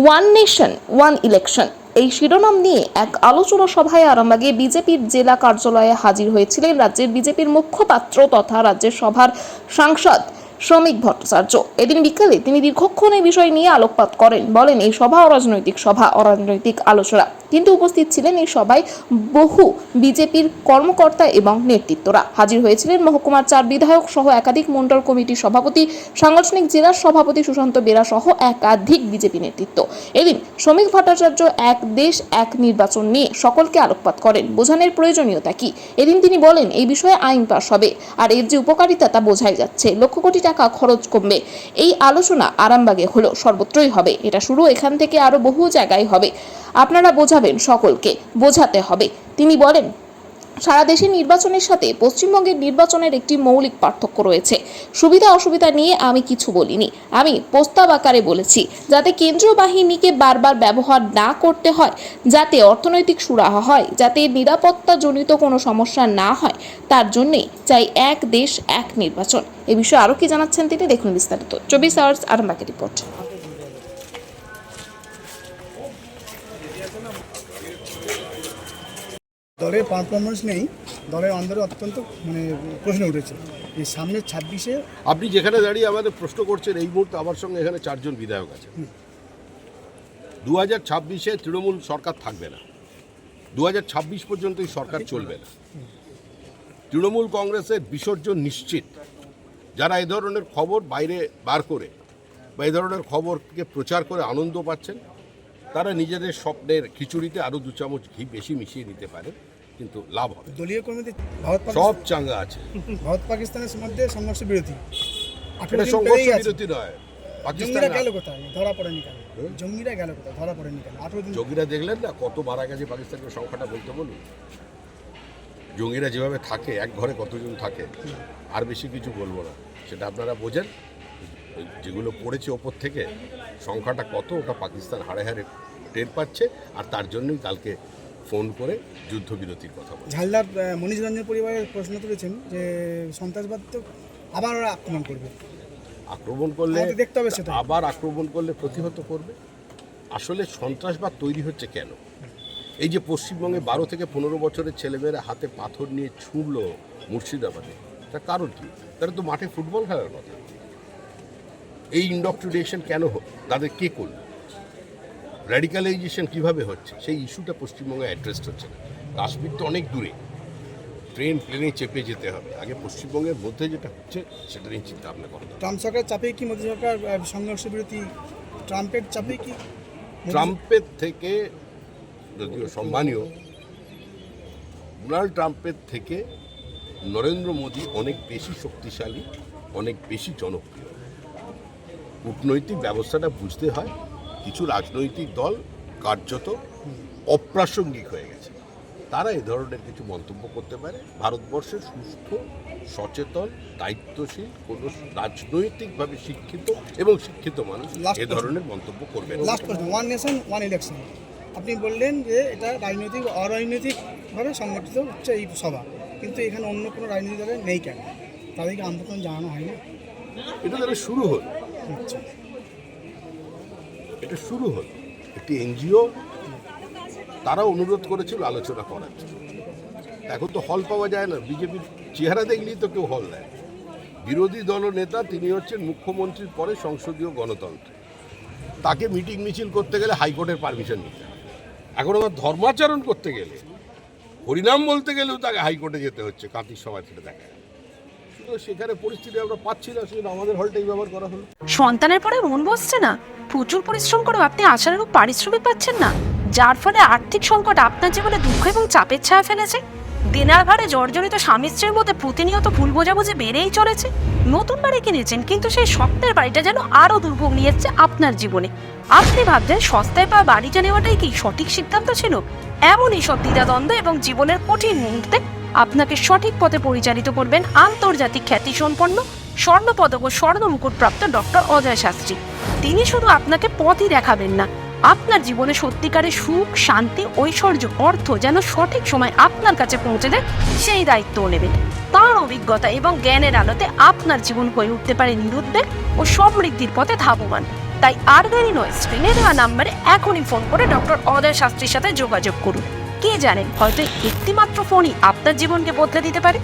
One nation one election এই শিরোনাম নিয়ে এক আলোচনা সভায় আরামবাগে বিজেপির জেলা কার্যালয়ে হাজির হয়েছিলেন রাজ্যের বিজেপির মুখপাত্র তথা রাজ্যের সভার সাংসদ শ্রমিক ভট্টাচার্য। এদিন বিকেলে তিনি দীর্ঘক্ষণ এই বিষয় নিয়ে আলোকপাত করেন। বলেন, এই সভা অরাজনৈতিক আলোচনা, কিন্তু উপস্থিত ছিলেন এই সভায় বহু বিজেপির কর্মকর্তা এবং নেতৃত্বরা। হাজির হয়েছিলেন মহকুমার 4 বিধায়ক সহ একাধিক মণ্ডল কমিটির সভাপতি, সাংগঠনিক জেলার সভাপতি সুশান্ত বেরা সহ একাধিক বিজেপি নেতৃত্ব। এদিন শ্রমিক ভট্টাচার্য এক দেশ এক নির্বাচন নিয়ে সকলকে আলোকপাত করেন। বোঝানোর প্রয়োজনীয়তা কি? এদিন তিনি বলেন, এই বিষয়ে আইন পাস হবে, আর এর যে উপকারিতা তা বোঝাই যাচ্ছে। লক্ষ কোটি টাকা খরচ কমবে। এই আলোচনা আরামবাগে হলো, সর্বত্রই হবে। এটা শুরু এখান থেকে আরো বহু জায়গায় হবে। আপনারা বোঝাবেন, সকলকে বোঝাতে হবে। তিনি বলেন, সারা দেশের নির্বাচনের সাথে পশ্চিমবঙ্গের নির্বাচনের একটি মৌলিক পার্থক্য রয়েছে। সুবিধা অসুবিধা নিয়ে আমি কিছু বলিনি, আমি প্রস্তাব আকারে বলেছি, যাতে কেন্দ্রীয় বাহিনীকে বারবার ব্যবহার না করতে হয়, যাতে অর্থনৈতিক সুরাহা হয়, যাতে নিরাপত্তাজনিত কোনো সমস্যা না হয়, তার জন্যে চাই এক দেশ এক নির্বাচন। এ বিষয়ে আরও কি জানাচ্ছেন তিনি, দেখুন বিস্তারিত। 24 আওয়ার্স আরামবাগ রিপোর্ট। দলের পারফরমেন্স নেই, দলের অন্দরে অত্যন্ত প্রশ্ন উঠেছে। এই সামনে 26-এ আপনি যেখানে দাঁড়িয়ে আমাদের প্রশ্ন করছেন, এই মুহূর্তে আমার সঙ্গে এখানে 4 জন বিধায়ক আছে। 2026-এ তৃণমূল সরকার থাকবে না, 2026 পর্যন্ত এই সরকার চলবে না। তৃণমূল কংগ্রেসের বিসর্জন নিশ্চিত। যারা এই ধরনের খবর বাইরে বার করে বা এই ধরনের খবরকে প্রচার করে আনন্দ পাচ্ছেন, তারা নিজেদের স্বপ্নের খিচুড়িতে আরও 2 চামচ ঘি বেশি মিশিয়ে নিতে পারে, কিন্তু লাভ হবে। দলীয় কর্মীদের সব চাঙ্গা আছে। ভারত পাকিস্তানের মধ্যে সংঘর্ষ বিরতি, এটা সংঘর্ষ বিরতি নয়। জঙ্গিরা গেল কোথায়? ধরা পড়েনি কেন? জঙ্গিরা গেল কোথায়? ধরা পড়েনি কেন? 18 দিন জঙ্গিরা দেখলেন না কত মারা গেছে? পাকিস্তানের সংখ্যাটা বলতে বলুন। জঙ্গিরা যেভাবে থাকে, এক ঘরে কতজন থাকে, আর বেশি কিছু বলবো না, সেটা আপনারা বোঝেন। যেগুলো পড়েছে ওপর থেকে সংখ্যাটা কত, ওটা পাকিস্তান হাড়ে হাড়ে টের পাচ্ছে, আর তার জন্যই কালকে ফোন করে যুদ্ধবিরতির কথা বলে। ঝালদার মনীষ রঞ্জন পরিবারের প্রশ্ন তুলেছেন যে সন্ত্রাসবাদ তো আবার ওরা আক্রমণ করবে, দেখতে হবে সেটা। আবার আক্রমণ করলে প্রতিহত করবে। আসলে সন্ত্রাসবাদ তৈরি হচ্ছে কেন? এই যে পশ্চিমবঙ্গে 12 থেকে 15 বছরের ছেলেমেয়েরা হাতে পাথর নিয়ে ছুঁড়ল মুর্শিদাবাদে, তার কারণ কি? তারা তো মাঠে ফুটবল খেলার কথা। এই ইন্ডক্ট্রিনেশন কেন তাদের কে করল? র্যাডিক্যালাইজেশন কিভাবে হচ্ছে, সেই ইস্যুটা পশ্চিমবঙ্গে অ্যাড্রেস হচ্ছে না। কাশ্মীর তো অনেক দূরে, প্লেনে চেপে যেতে হবে। আগে পশ্চিমবঙ্গের মধ্যে যেটা হচ্ছে সেটা নিয়ে চিন্তা ভাবনা করতে হবে। ট্রাম্প সরকার চাপে কি মোদী সরকার সংঘর্ষ বিরতি? ট্রাম্পের চাপে কি? ট্রাম্পের থেকে, যদিও সম্মানীয়, ডোনাল্ড ট্রাম্পের থেকে নরেন্দ্র মোদী অনেক বেশি শক্তিশালী, অনেক বেশি জনপ্রিয়। কূটনৈতিক ব্যবস্থাটা বুঝতে হয়। কিছু রাজনৈতিক দল কার্যত অপ্রাসঙ্গিক হয়ে গেছে, তারা এই ধরনের কিছু মন্তব্য করতে পারে। ভারতবর্ষের সুস্থ, সচেতন, দায়িত্বশীল কোনো রাজনৈতিকভাবে শিক্ষিত এবং শিক্ষিত মানুষ এই ধরনের মন্তব্য করবে না। লাস্ট প্রশ্ন, ওয়ান নেশন ওয়ান ইলেকশন, আপনি বললেন যে এটা রাজনৈতিক অরাজনৈতিকভাবে সংগঠিত হচ্ছে এই সভা, কিন্তু এখানে অন্য কোনো রাজনৈতিক দলের নেই কেন? তাদেরকে আমন্ত্রণ জানানো হয়নি? এটা তারা শুরু হল, আচ্ছা, এটা শুরু হল। একটি এনজিও, তারা অনুরোধ করেছিল আলোচনা করার জন্য। এখন তো হল পাওয়া যায় না। বিজেপির চেহারা দেখলেই তো কেউ হল দেয়। বিরোধী দলনেতা, তিনি হচ্ছেন মুখ্যমন্ত্রীর পরে সংসদীয় গণতন্ত্র। তাকে মিটিং মিছিল করতে গেলে হাইকোর্টের পারমিশন নিতে হয়। এখন আবার ধর্মাচরণ করতে গেলে, হরিনাম বলতে গেলেও তাকে হাইকোর্টে যেতে হচ্ছে। কাঁতির সভা থেকে দেখা যায়। সেখানে পরিস্থিতি আমরা পাচ্ছি না, সেজন্য আমাদের হলটাই ব্যবহার করা হলো। সন্তানের পরে মন বসছে না, প্রচুর পরিশ্রম করেও আপনি আশানুরূপ পারিশ্রমিক পাচ্ছেন না, যার ফলে আর্থিক সংকট আপনার জীবনে দুঃখ এবং চাপের ছায়া ফেলেছে। দেনার ভারে জর্জরিত স্বামী স্ত্রীর মধ্যে প্রতিনিয়ত ভুল বোঝাবুঝি বেড়েই চলেছে। নতুন বাড়ি কিনেছেন, কিন্তু সেই স্বপ্নের বাড়িটা যেন আরো দুর্ভোগ নিয়ে এসছে আপনার জীবনে। আপনি ভাবছেন সস্তায় পাওয়া বাড়িটা নেওয়াটাই কি সঠিক সিদ্ধান্ত ছিল? এমনই সব দ্বিধাদ্বন্দ্ব এবং জীবনের কঠিন মুহূর্তে আপনাকে সঠিক পথে পরিচালিত করবেন আন্তর্জাতিক খ্যাতিসম্পন্ন স্বর্ণপদক ও স্বর্ণ মুকুটপ্রাপ্ত ডক্টর অজয় শাস্ত্রী। তিনি শুধু আপনাকে পথই দেখাবেন না, আপনার জীবনে সত্যিকারের সুখ, শান্তি, ঐশ্বর্য, অর্থ যেন সঠিক সময় আপনার কাছে পৌঁছে দেয়, সেই দায়িত্বও নেবেন। তার অভিজ্ঞতা এবং জ্ঞানের আলোতে আপনার জীবন হয়ে উঠতে পারে নিরুদ্বেগ ও সমৃদ্ধির পথে ধাবমান। তাই আর দেরি নয়, স্ক্রিনে দেওয়া নাম্বারে এখনই ফোন করে ডক্টর অজয় শাস্ত্রীর সাথে যোগাযোগ করুন। কে জানেন, হয়তো একটি মাত্র ফোনই আপনার জীবনকে বদলে দিতে পারে।